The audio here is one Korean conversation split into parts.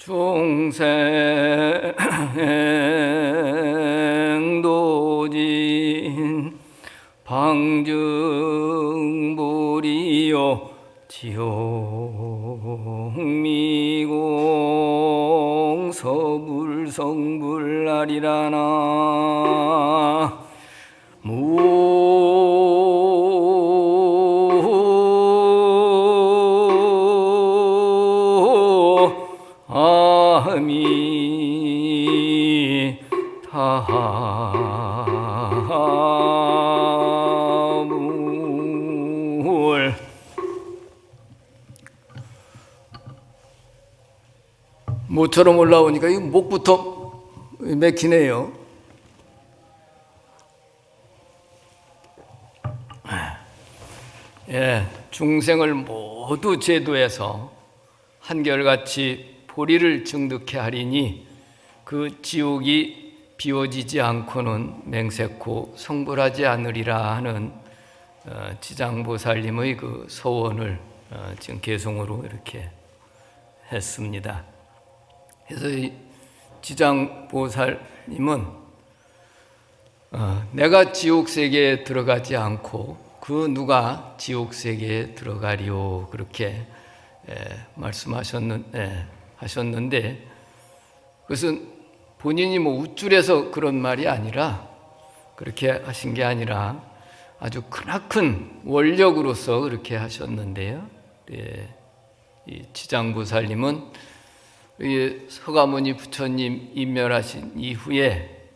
중생도진 방증보리요 지옥미공 서불성불하리라나 아미타불 모처럼 올라오니까 이 목부터 맥히네요. 예, 중생을 모두 제도해서 한결같이 보리를 증득해 하리니 그 지옥이 비워지지 않고는 맹세코 성불하지 않으리라 하는 지장보살님의 그 서원을 지금 개송으로 이렇게 했습니다. 그래서 이 지장보살님은 내가 지옥세계에 들어가지 않고 그 누가 지옥세계에 들어가리오 그렇게 하셨는데 그것은 본인이 뭐 우쭐해서 그런 말이 아니라 그렇게 하신 게 아니라 아주 크나큰 원력으로서 그렇게 하셨는데요. 이 지장보살님은 서가모니 부처님 인멸하신 이후에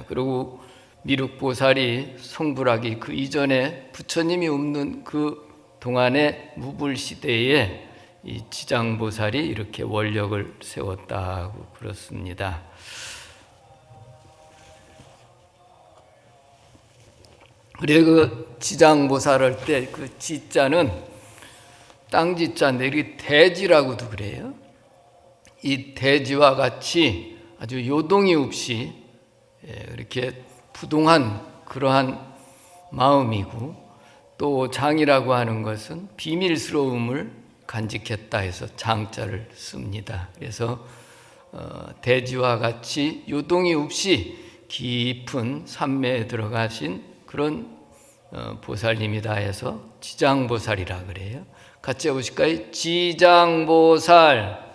그리고 미륵보살이 성불하기 그 이전에 부처님이 없는 그 동안의 무불시대에 이 지장보살이 이렇게 원력을 세웠다고 그렇습니다. 그래 그 지장보살 할 때 그 지자는 땅지자인데 이렇게 대지라고도 그래요. 이 대지와 같이 아주 요동이 없이 이렇게 부동한 그러한 마음이고 또 장이라고 하는 것은 비밀스러움을 간직했다 해서 장자를 씁니다. 그래서 대지와 같이 요동이 없이 깊은 산매에 들어가신 그런 보살님이다 해서 지장보살이라 그래요. 같이 해보실까요? 지장보살.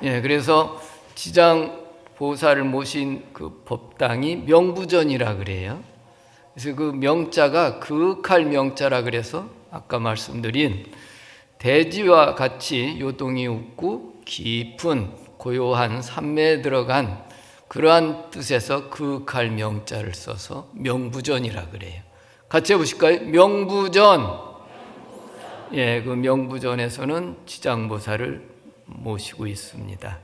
예, 그래서 지장보살을 모신 그 법당이 명부전이라 그래요. 그래서 그 명자가 그윽할 명자라 그래서 아까 말씀드린 대지와 같이 요동이 없고 깊은 고요한 산매에 들어간 그러한 뜻에서 그윽할 명자를 써서 명부전이라 그래요. 같이 해보실까요? 명부전. 예, 그 명부전에서는 지장보살을 모시고 있습니다.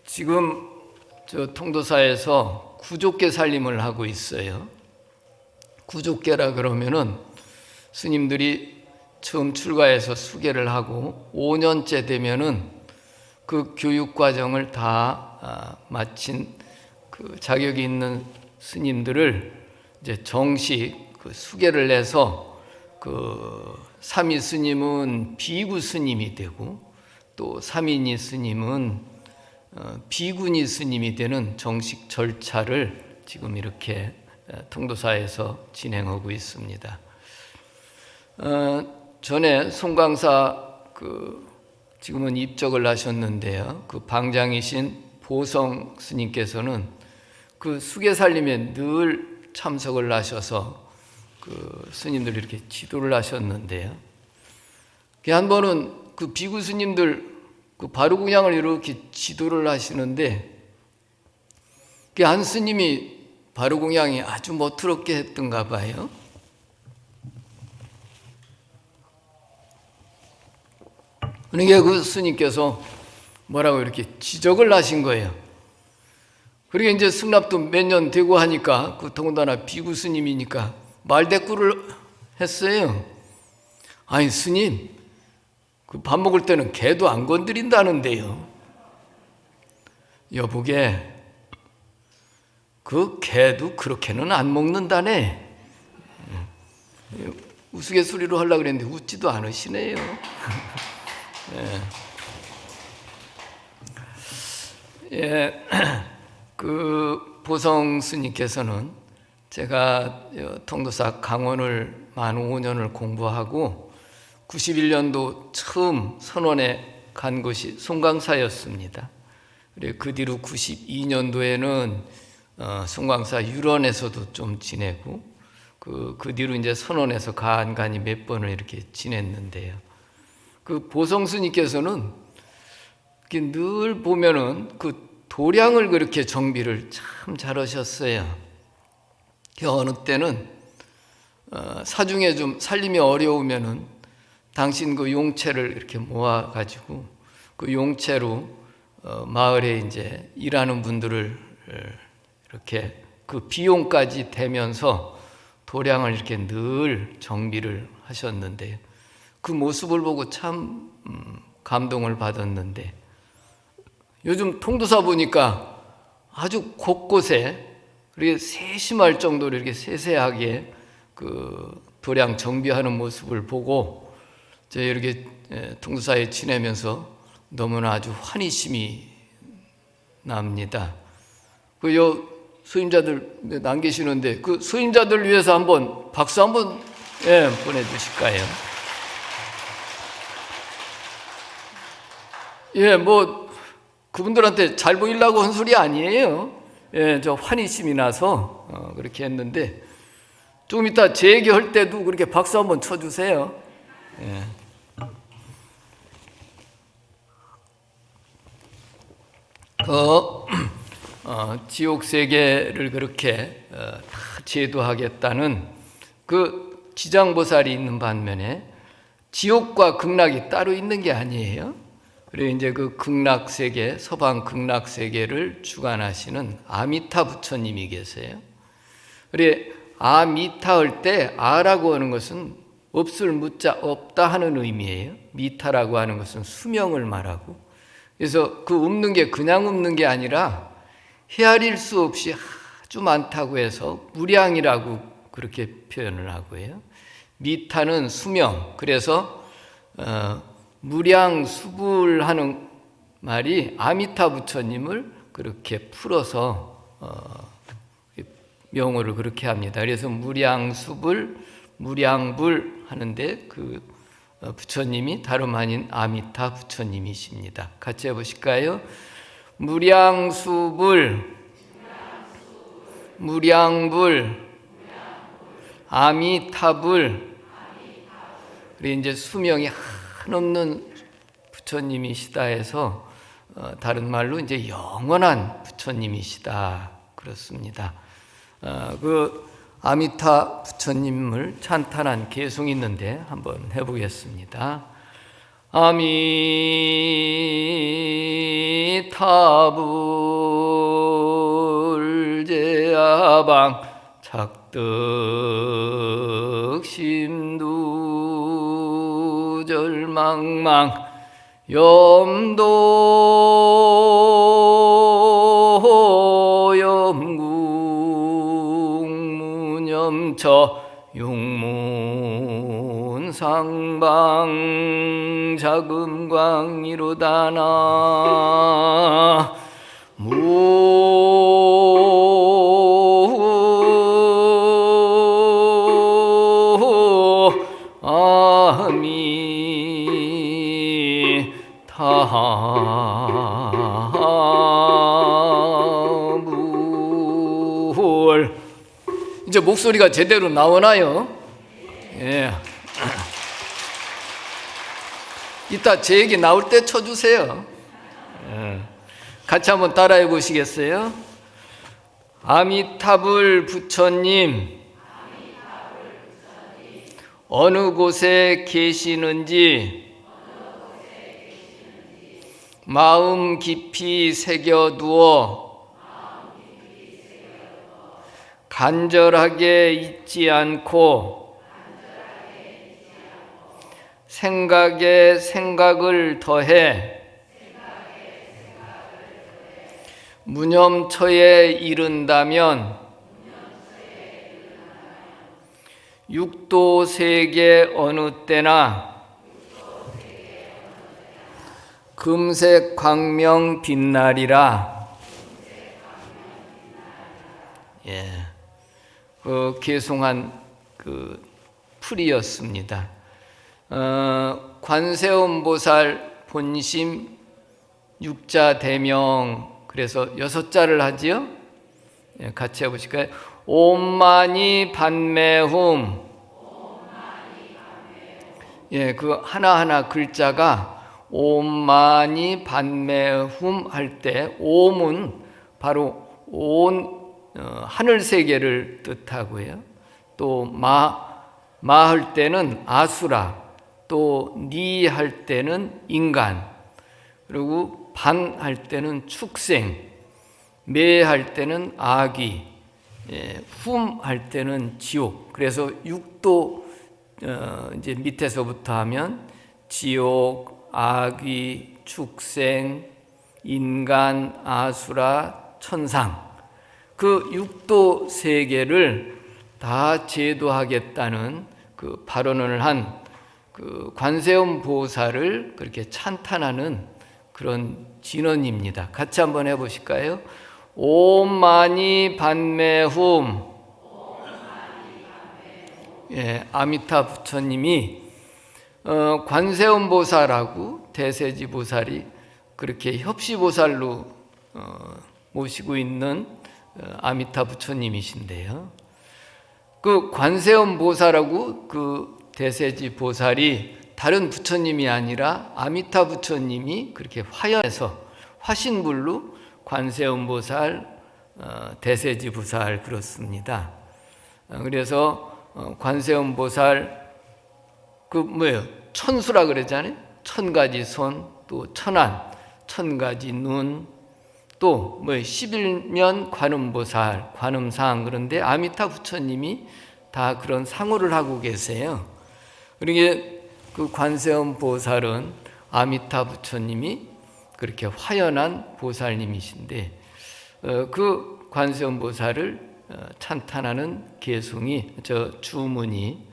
지금 저 통도사에서 구족계 살림을 하고 있어요. 구족계라 그러면은 스님들이 처음 출가해서 수계를 하고 5년째 되면은 그 교육 과정을 다 마친 그 자격이 있는 스님들을 이제 정식 그 수계를 해서 그 삼위 스님은 비구 스님이 되고 또 삼인이 스님은 비구니 스님이 되는 정식 절차를 지금 이렇게 통도사에서 진행하고 있습니다. 전에 송광사 지금은 입적을 하셨는데요. 그 방장이신 보성 스님께서는 그 수계살림에 늘 참석을 하셔서 그 스님들 이렇게 지도를 하셨는데요. 한 번은 그 비구 스님들 그 바루궁양을 이렇게 지도를 하시는데 한 스님이 바루궁양이 아주 멋스럽게 했던가 봐요. 그러니까 그 스님께서 뭐라고 이렇게 지적을 하신 거예요. 그러니까 이제 승납도 몇 년 되고 하니까 그 더군다나 비구 스님이니까 말대꾸를 했어요. 아니 스님, 그 밥 먹을 때는 개도 안 건드린다는데요. 여보게, 그 개도 그렇게는 안 먹는다네. 우스갯소리로 하려고 그랬는데 웃지도 않으시네요. 예, 그 보성 스님께서는 제가 통도사 강원을 만 5년을 공부하고 91년도 처음 선원에 간 곳이 송광사였습니다. 그 뒤로 92년도에는 송광사 유런에서도 좀 지내고 그 뒤로 이제 선원에서 간간히 몇 번을 이렇게 지냈는데요. 그 보성 스님께서는 늘 보면은 그 도량을 그렇게 정비를 참 잘하셨어요. 어느 때는 사중에 좀 살림이 어려우면은 당신 그 용채를 이렇게 모아가지고 그 용채로 마을에 이제 일하는 분들을 이렇게 그 비용까지 대면서 도량을 이렇게 늘 정비를 하셨는데 그 모습을 보고 참 감동을 받았는데 요즘 통도사 보니까 아주 곳곳에 그렇게 세심할 정도로 이렇게 세세하게 그 도량 정비하는 모습을 보고 제가 이렇게 통도사에 지내면서 너무나 아주 환희심이 납니다. 그 수임자들 안 계시는데 그 수임자들 위해서 한번 박수 한번 보내주실까요? 뭐 그분들한테 잘 보이려고 한 소리 아니에요. 저 환희심이 나서 그렇게 했는데 조금 이따 제 얘기 할 때도 그렇게 박수 한번 쳐주세요. 지옥 세계를 그렇게 다 제도하겠다는 그 지장보살이 있는 반면에 지옥과 극락이 따로 있는 게 아니에요. 그리고 이제 그 극락 세계, 서방 극락 세계를 주관하시는 아미타 부처님이 계세요. 그래 아미타 할 때 아라고 하는 것은 없을 무자 없다 하는 의미예요. 미타라고 하는 것은 수명을 말하고, 그래서 그 없는 게 그냥 없는 게 아니라 헤아릴 수 없이 아주 많다고 해서 무량이라고 그렇게 표현을 하고 해요. 미타는 수명, 그래서 무량수불하는 말이 아미타 부처님을 그렇게 풀어서 명호를 그렇게 합니다. 그래서 무량수불, 무량불 하는데 그 부처님이 다름 아닌 아미타 부처님이십니다. 같이 해보실까요? 무량수불, 무량불, 아미타불. 그리고 이제 수명이 한없는 부처님이시다 해서 다른 말로 이제 영원한 부처님이시다 그렇습니다. 그 아미타 부처님을 찬탄한 개송이 있는데 한번 해보겠습니다. 아미타불제아방 착득심두절망망 염도염궁무념처 육문상방 자금광이로다나 아미타불. 이제 목소리가 제대로 나오나요? 예. 이따 제 얘기 나올 때 쳐주세요. 같이 한번 따라해 보시겠어요? 아미타불 부처님, 어느 곳에 계시는지 마음 깊이 새겨두어 간절하게 잊지 않고 생각에 생각을 더해 무념처에 이른다면 육도 세계 어느 때나 금색 광명 빛나리라. 예, 그 개송한 그 풀이었습니다. 관세음보살 본심 육자 대명, 그래서 6자를 하지요. 예, 같이 해보실까요? 옴마니 반매훔. 예, 그 하나하나 글자가 옴마니 반매훔 할 때, 옴은 바로 온 하늘 세계를 뜻하고요. 또 마 할 때는 아수라, 또 니 할 때는 인간, 그리고 반 할 때는 축생, 매 할 때는 아귀, 훔 할 때는 지옥. 그래서 육도 이제 밑에서부터 하면 지옥, 아귀, 축생, 인간, 아수라, 천상, 그 육도 세계를 다 제도하겠다는 그 발언을 한 그 관세음 보살을 그렇게 찬탄하는 그런 진언입니다. 같이 한번 해보실까요? 옴마니 반매훔. 예, 아미타 부처님이 관세음 보살하고 대세지 보살이 그렇게 협시보살로 모시고 있는 아미타 부처님이신데요. 그 관세음 보살하고 그 대세지 보살이 다른 부처님이 아니라 아미타 부처님이 그렇게 화연해서 화신불로 관세음 보살, 대세지 보살 그렇습니다. 그래서 관세음 보살 그 뭐예요? 천수라 그러잖아요. 1000가지 손, 또 천안, 1000가지 눈, 또 뭐 11면 관음보살, 관음상. 그런데 아미타 부처님이 다 그런 상호를 하고 계세요. 그러니까 그 관세음 보살은 아미타 부처님이 그렇게 화연한 보살님이신데, 그 관세음 보살을 찬탄하는 개송이, 주문이,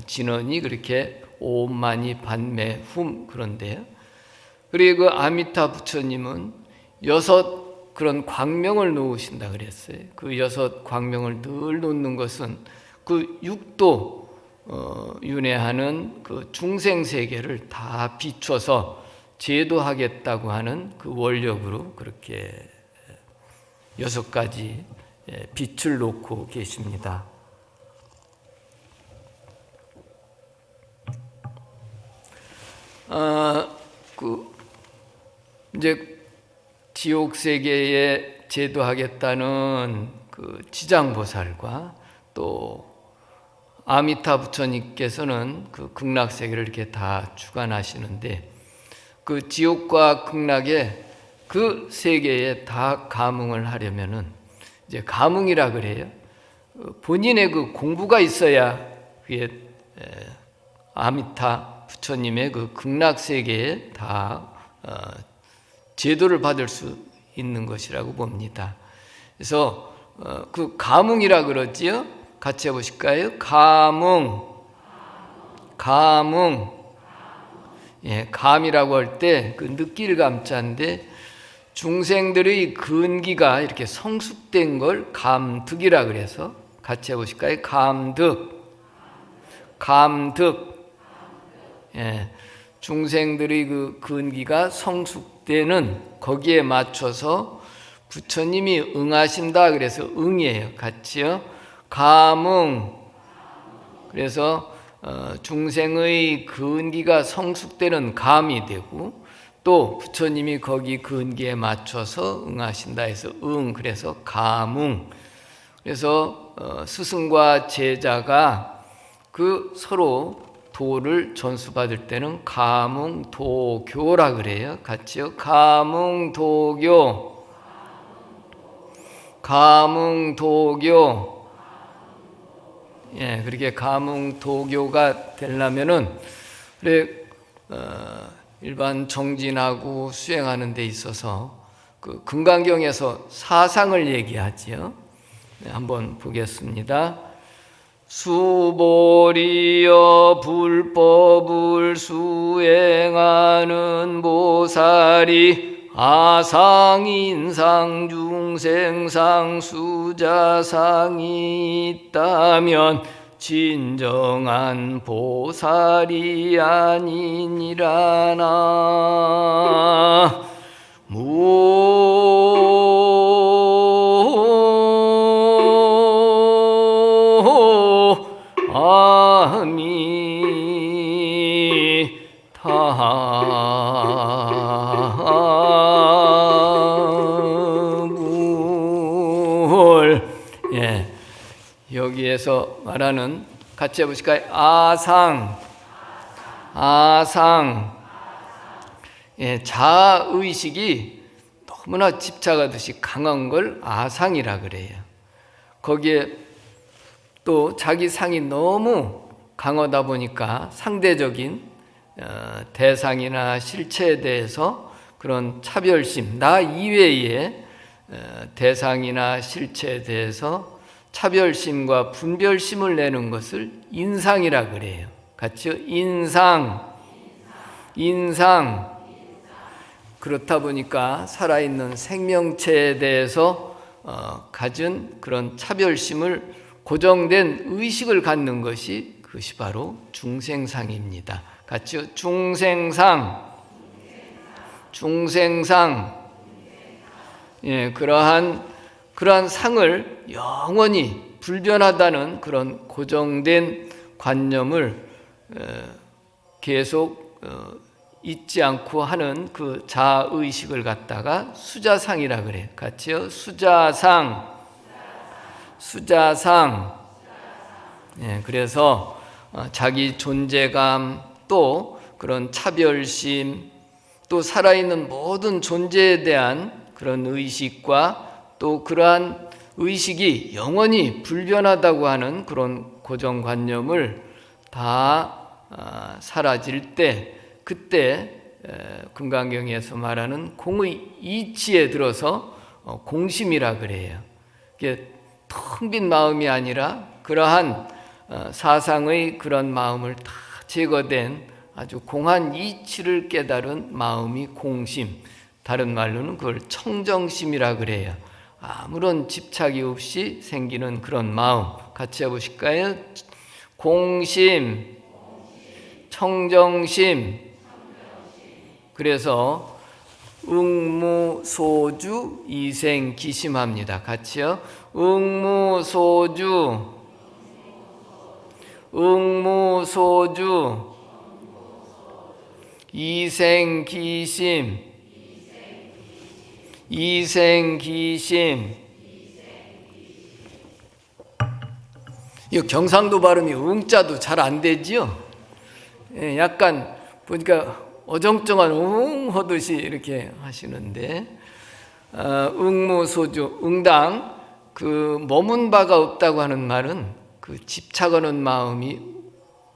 진언이 그렇게 옴마니 반매훔 그런데요. 그리고 그 아미타 부처님은 6 그런 광명을 놓으신다 그랬어요. 그 6 광명을 늘 놓는 것은 그 육도 윤회하는 그 중생 세계를 다 비춰서 제도하겠다고 하는 그 원력으로 그렇게 6가지 빛을 놓고 계십니다. 이제 지옥 세계에 제도하겠다는 그 지장보살과 또 아미타 부처님께서는 그 극락 세계를 이렇게 다 주관하시는데, 그 지옥과 극락의 그 세계에 다 감응을 하려면은 이제 감응이라 그래요. 본인의 그 공부가 있어야 그게 아미타 부처님의 그 극락 세계에 다 제도를 받을 수 있는 것이라고 봅니다. 그래서 그 감응이라 그러지요. 같이 해보실까요? 감응. 예, 감이라고 할 때 그 느낄 감자인데, 중생들의 근기가 이렇게 성숙된 걸 감득이라 그래서 같이 해보실까요? 감득. 예, 중생들의 그 근기가 성숙되는 거기에 맞춰서 부처님이 응하신다 그래서 응이에요. 같이요. 감응. 그래서 중생의 근기가 성숙되는 감이 되고, 또 부처님이 거기 근기에 맞춰서 응하신다 해서 응. 그래서 감응. 그래서 스승과 제자가 그 서로 도를 전수받을 때는 감응도교라 그래요. 같이요. 감응도교. 예, 그렇게 감응도교가 되려면은 그래 일반 정진하고 수행하는 데 있어서 그 금강경에서 사상을 얘기하지요. 네, 한번 보겠습니다. 수보리여 불법을 수행하는 보살이 아상인상 중생상 수자상이 있다면 진정한 보살이 아니니라나. 예, 여기에서 말하는 같이 해보실까요? 아상. 예, 자아의식이 너무나 집착하듯이 강한 걸 아상이라 그래요. 거기에 또 자기 상이 너무 강하다 보니까 상대적인 대상이나 실체에 대해서 그런 차별심, 나 이외의 대상이나 실체에 대해서 차별심과 분별심을 내는 것을 인상이라 그래요. 같이요? 인상. 그렇다 보니까 살아있는 생명체에 대해서 가진 그런 차별심을 고정된 의식을 갖는 것이 그것이 바로 중생상입니다. 같이요? 중생상. 예, 그러한 상을 영원히 불변하다는 그런 고정된 관념을 계속 잊지 않고 하는 그 자의식을 갖다가 수자상이라 그래요. 같이요? 수자상. 예, 그래서 자기 존재감, 또 그런 차별심, 또 살아있는 모든 존재에 대한 그런 의식과 또 그러한 의식이 영원히 불변하다고 하는 그런 고정관념을 다 사라질 때, 그때 금강경에서 말하는 공의 이치에 들어서 공심이라 그래요. 이게 텅 빈 마음이 아니라 그러한 사상의 그런 마음을 다 제거된 아주 공한 이치를 깨달은 마음이 공심, 다른 말로는 그걸 청정심이라 그래요. 아무런 집착이 없이 생기는 그런 마음. 같이 해보실까요? 공심, 청정심. 그래서 응무소주 이생기심합니다. 같이요. 응무소주 이생기심. 이 경상도 발음이 응자도 잘 안 되지요. 예, 약간 보니까 어정쩡한 응 하듯이 이렇게 하시는데, 응무소주, 응당, 그 머문 바가 없다고 하는 말은 그 집착하는 마음이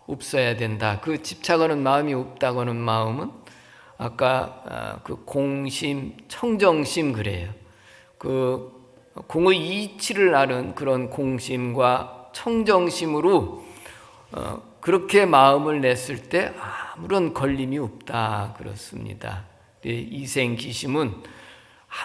없어야 된다. 그 집착하는 마음이 없다고 하는 마음은 아까 그 공심, 청정심 그래요. 그 공의 이치를 아는 그런 공심과 청정심으로 그렇게 마음을 냈을 때 아무런 걸림이 없다 그렇습니다. 이생기심은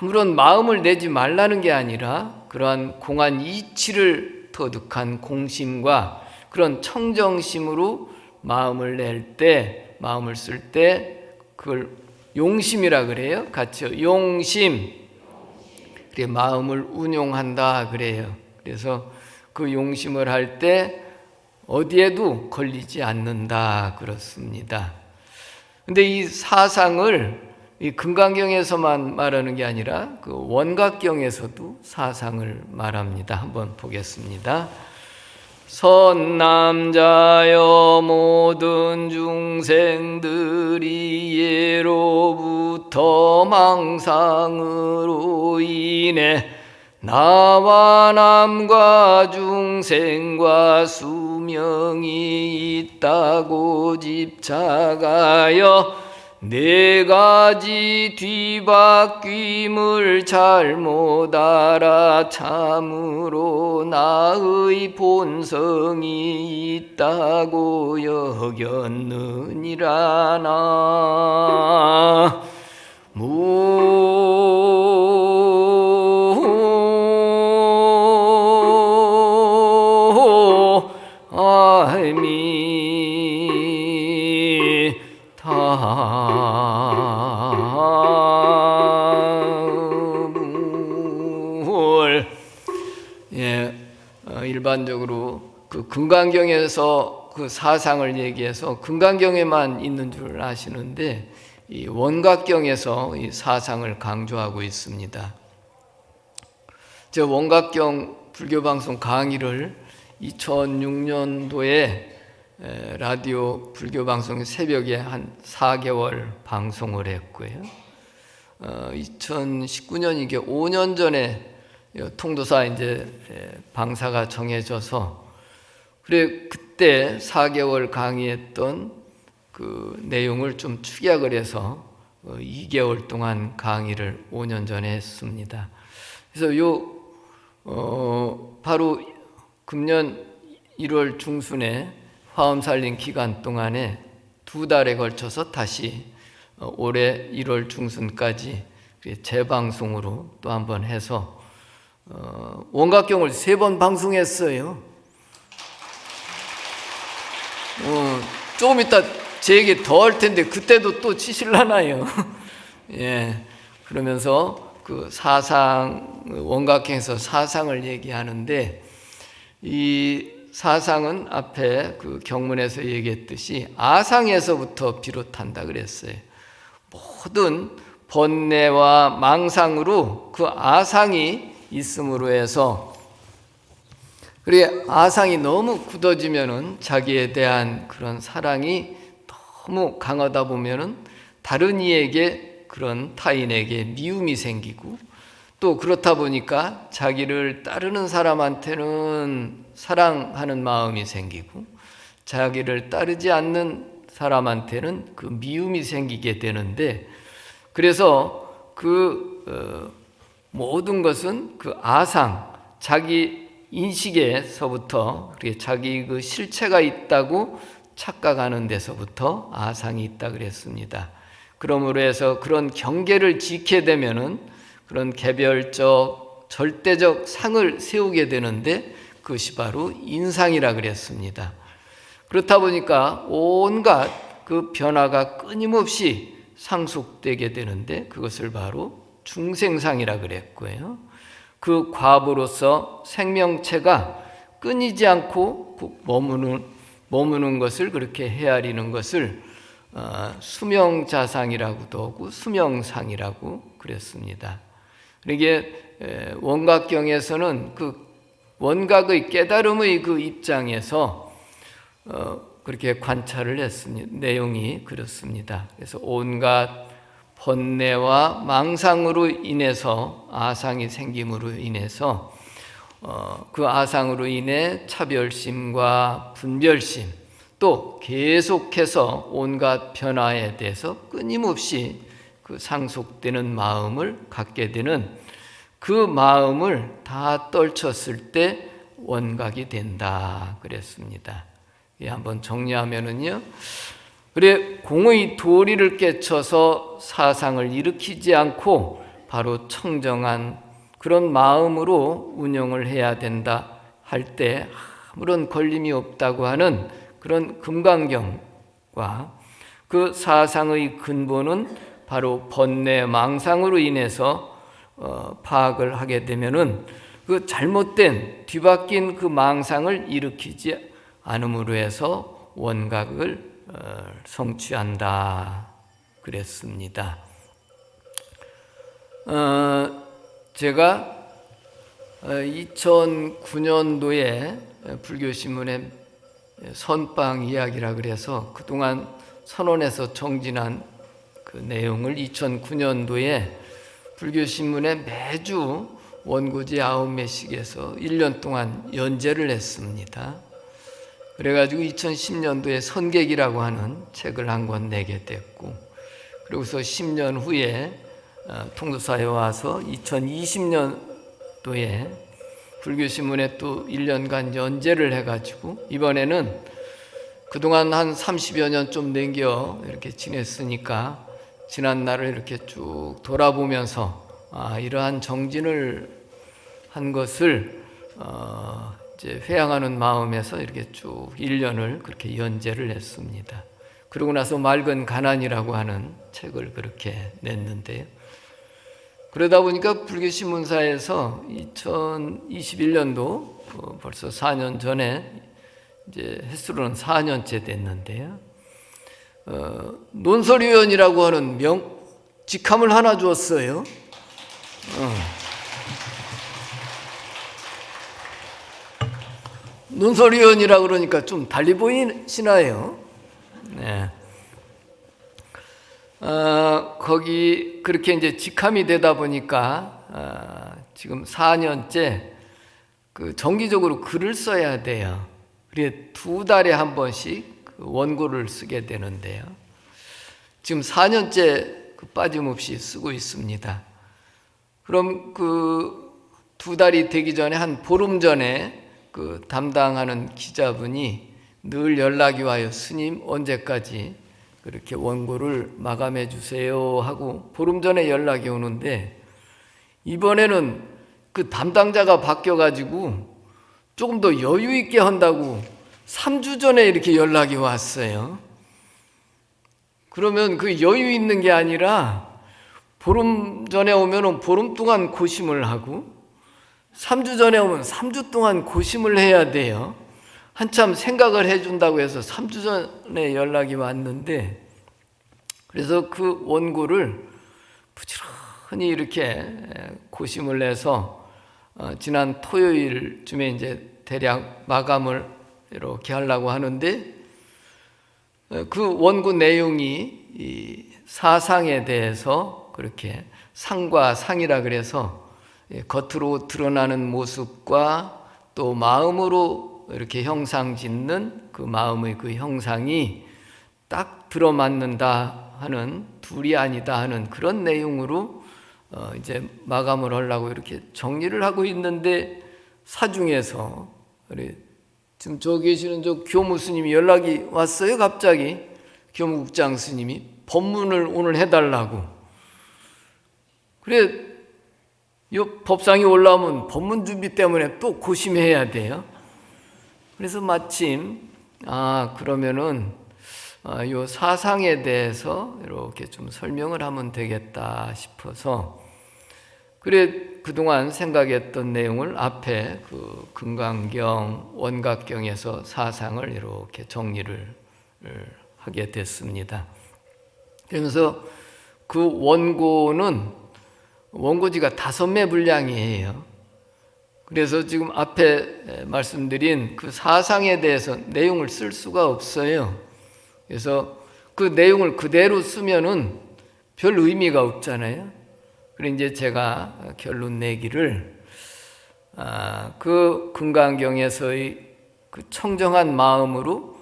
아무런 마음을 내지 말라는 게 아니라 그러한 공한 이치를 터득한 공심과 그런 청정심으로 마음을 낼 때, 마음을 쓸 때 그걸 용심이라 그래요. 같이요. 용심. 그래, 마음을 운용한다 그래요. 그래서 그 용심을 할 때 어디에도 걸리지 않는다 그렇습니다. 근데 이 사상을 이 금강경에서만 말하는 게 아니라 그 원각경에서도 사상을 말합니다. 한번 보겠습니다. 선남자여 모든 중생들이 예로부터 망상으로 인해 나와 남과 중생과 수명이 있다고 집착하여 네 가지 뒤바뀜을 잘못 알아 참으로 나의 본성이 있다고 여겼느니라 나 일반적으로 그 금강경에서 그 사상을 얘기해서 금강경에만 있는 줄 아시는데 이 원각경에서 이 사상을 강조하고 있습니다. 저 원각경 불교방송 강의를 2006년도에 라디오 불교방송 새벽에 한 4개월 방송을 했고요. 2019년 이게 5년 전에 통도사 이제 방사가 정해져서 그래 그때 4개월 강의했던 그 내용을 좀 축약을 해서 2개월 동안 강의를 5년 전에 했습니다. 그래서 바로 금년 1월 중순에 화엄살림 기간 동안에 2달에 걸쳐서 다시 올해 1월 중순까지 재방송으로 또 한번 해서 원각경을 3번 방송했어요. 조금 이따 제 얘기 더 할 텐데 그때도 또 치실라나요? 예, 그러면서 그 사상 원각경에서 사상을 얘기하는데 이 사상은 앞에 그 경문에서 얘기했듯이 아상에서부터 비롯한다 그랬어요. 모든 번뇌와 망상으로 그 아상이 있음으로 해서 그래 아상이 너무 굳어지면은 자기에 대한 그런 사랑이 너무 강하다 보면은 다른 이에게 그런 타인에게 미움이 생기고 또 그렇다 보니까 자기를 따르는 사람한테는 사랑하는 마음이 생기고 자기를 따르지 않는 사람한테는 그 미움이 생기게 되는데 그래서 그 모든 것은 그 아상, 자기 인식에서부터 자기 그 실체가 있다고 착각하는 데서부터 아상이 있다 그랬습니다. 그러므로 해서 그런 경계를 지키게 되면은 그런 개별적, 절대적 상을 세우게 되는데 그것이 바로 인상이라 그랬습니다. 그렇다 보니까 온갖 그 변화가 끊임없이 상속되게 되는데 그것을 바로 중생상이라 그랬고요. 그 과보로서 생명체가 끊이지 않고 머무는 것을 그렇게 헤아리는 것을 수명자상이라고도 하고 수명상이라고 그랬습니다. 이게 원각경에서는 그 원각의 깨달음의 그 입장에서 그렇게 관찰을 했습니다. 내용이 그렇습니다. 그래서 온갖 번뇌와 망상으로 인해서 아상이 생김으로 인해서 그 아상으로 인해 차별심과 분별심 또 계속해서 온갖 변화에 대해서 끊임없이 그 상속되는 마음을 갖게 되는 그 마음을 다 떨쳤을 때 원각이 된다 그랬습니다. 한번 정리하면은요. 그래 공의 도리를 깨쳐서 사상을 일으키지 않고 바로 청정한 그런 마음으로 운영을 해야 된다 할 때 아무런 걸림이 없다고 하는 그런 금강경과 그 사상의 근본은 바로 번뇌 망상으로 인해서 파악을 하게 되면은 그 잘못된 뒤바뀐 그 망상을 일으키지 않음으로 해서 원각을 성취한다 그랬습니다. 제가 2009년도에 불교신문에 선빵 이야기라 그래서 그동안 선원에서 정진한 그 내용을 2009년도에 불교신문에 매주 원고지 9매씩에서 1년 동안 연재를 했습니다. 그래가지고 2010년도에 선객이라고 하는 책을 한 권 내게 됐고 그리고서 10년 후에 통도사에 와서 2020년도에 불교신문에 또 1년간 연재를 해가지고 이번에는 그동안 한 30여 년 좀 남겨 이렇게 지냈으니까 지난 날을 이렇게 쭉 돌아보면서 이러한 정진을 한 것을 이제 회양하는 마음에서 이렇게 쭉 1년을 그렇게 연재를 했습니다. 그러고 나서 맑은 가난이라고 하는 책을 그렇게 냈는데요. 그러다 보니까 불교신문사에서 2021년도 벌써 4년 전에 이제 횟수로는 4년째 됐는데요. 논설위원이라고 하는 직함을 하나 주었어요. 논설위원이라 그러니까 좀 달리 보이시나요? 네. 거기 그렇게 이제 직함이 되다 보니까 지금 4년째 그 정기적으로 글을 써야 돼요. 그래 2달에 한 번씩 그 원고를 쓰게 되는데요. 지금 4년째 빠짐없이 쓰고 있습니다. 그럼 그 2달이 되기 전에 한 보름 전에 그 담당하는 기자분이 늘 연락이 와요. 스님 언제까지 그렇게 원고를 마감해 주세요 하고 보름 전에 연락이 오는데 이번에는 그 담당자가 바뀌어가지고 조금 더 여유 있게 한다고 3주 전에 이렇게 연락이 왔어요. 그러면 그 여유 있는 게 아니라 보름 전에 오면은 보름 동안 고심을 하고 3주 전에 오면 3주 동안 고심을 해야 돼요. 한참 생각을 해준다고 해서 3주 전에 연락이 왔는데 그래서 그 원고를 부지런히 이렇게 고심을 해서 지난 토요일쯤에 이제 대략 마감을 이렇게 하려고 하는데 그 원고 내용이 이 사상에 대해서 그렇게 상과 상이라 그래서 겉으로 드러나는 모습과 또 마음으로 이렇게 형상 짓는 그 마음의 그 형상이 딱 들어맞는다 하는 둘이 아니다 하는 그런 내용으로 이제 마감을 하려고 이렇게 정리를 하고 있는데 사중에서 지금 저 계시는 저 교무 스님이 연락이 왔어요. 갑자기 교무국장 스님이 법문을 오늘 해달라고. 그래 이 법상이 올라오면 법문 준비 때문에 또 고심해야 돼요. 그래서 마침 그러면은 요 사상에 대해서 이렇게 좀 설명을 하면 되겠다 싶어서 그래 그동안 생각했던 내용을 앞에 그 금강경 원각경에서 사상을 이렇게 정리를 하게 됐습니다. 그러면서 그 원고지가 5매 분량이에요. 그래서 지금 앞에 말씀드린 그 사상에 대해서 내용을 쓸 수가 없어요. 그래서 그 내용을 그대로 쓰면은 별 의미가 없잖아요. 그래서 이제 제가 결론 내기를 그 금강경에서의 그 청정한 마음으로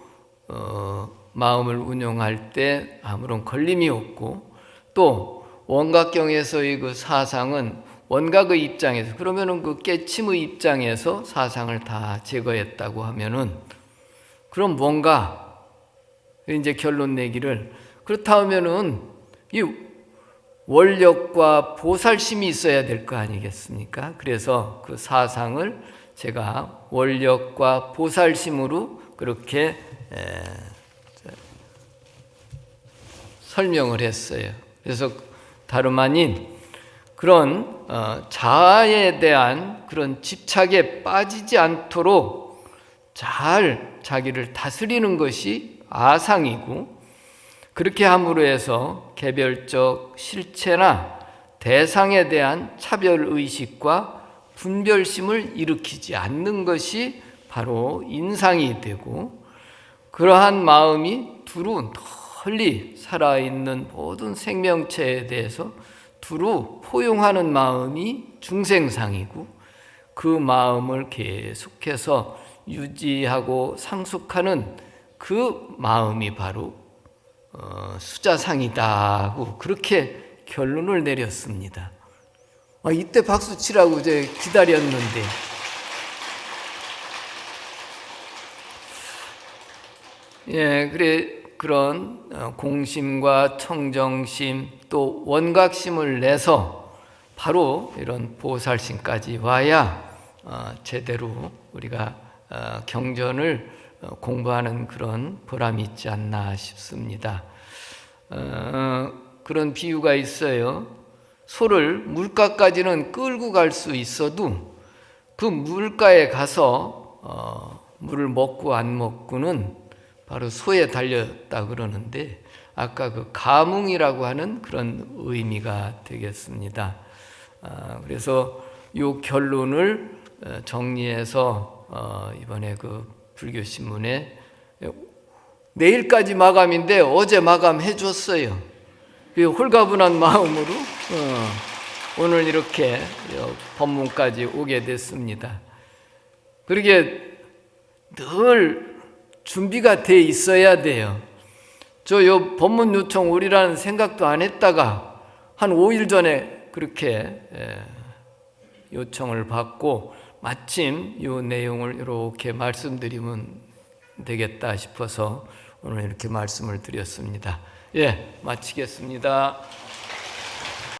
마음을 운용할 때 아무런 걸림이 없고 또 원각경에서의 그 사상은 원각의 입장에서 그러면은 그 깨침의 입장에서 사상을 다 제거했다고 하면은 그럼 뭔가 이제 결론 내기를 그렇다 하면은 이 원력과 보살심이 있어야 될 거 아니겠습니까? 그래서 그 사상을 제가 원력과 보살심으로 그렇게 설명을 했어요. 그래서 다름 아닌 그런 자아에 대한 그런 집착에 빠지지 않도록 잘 자기를 다스리는 것이 아상이고 그렇게 함으로 해서 개별적 실체나 대상에 대한 차별의식과 분별심을 일으키지 않는 것이 바로 인상이 되고 그러한 마음이 두루 널리 살아있는 모든 생명체에 대해서 두루 포용하는 마음이 중생상이고 그 마음을 계속해서 유지하고 상속하는 그 마음이 바로 수자상이다 하고 그렇게 결론을 내렸습니다. 이때 박수 치라고 이제 기다렸는데 그래 그런 공심과 청정심 또 원각심을 내서 바로 이런 보살심까지 와야 제대로 우리가 경전을 공부하는 그런 보람이 있지 않나 싶습니다. 그런 비유가 있어요. 소를 물가까지는 끌고 갈 수 있어도 그 물가에 가서 물을 먹고 안 먹고는 바로 소에 달렸다 그러는데 아까 그 가뭉이라고 하는 그런 의미가 되겠습니다. 그래서 이 결론을 정리해서 이번에 그 불교신문에 내일까지 마감인데 어제 마감해 줬어요. 홀가분한 마음으로 오늘 이렇게 법문까지 오게 됐습니다. 그러게 늘 준비가 돼 있어야 돼요. 요 법문 요청 오리라는 생각도 안 했다가 한 5일 전에 그렇게 요청을 받고 마침 요 내용을 이렇게 말씀드리면 되겠다 싶어서 오늘 이렇게 말씀을 드렸습니다. 마치겠습니다.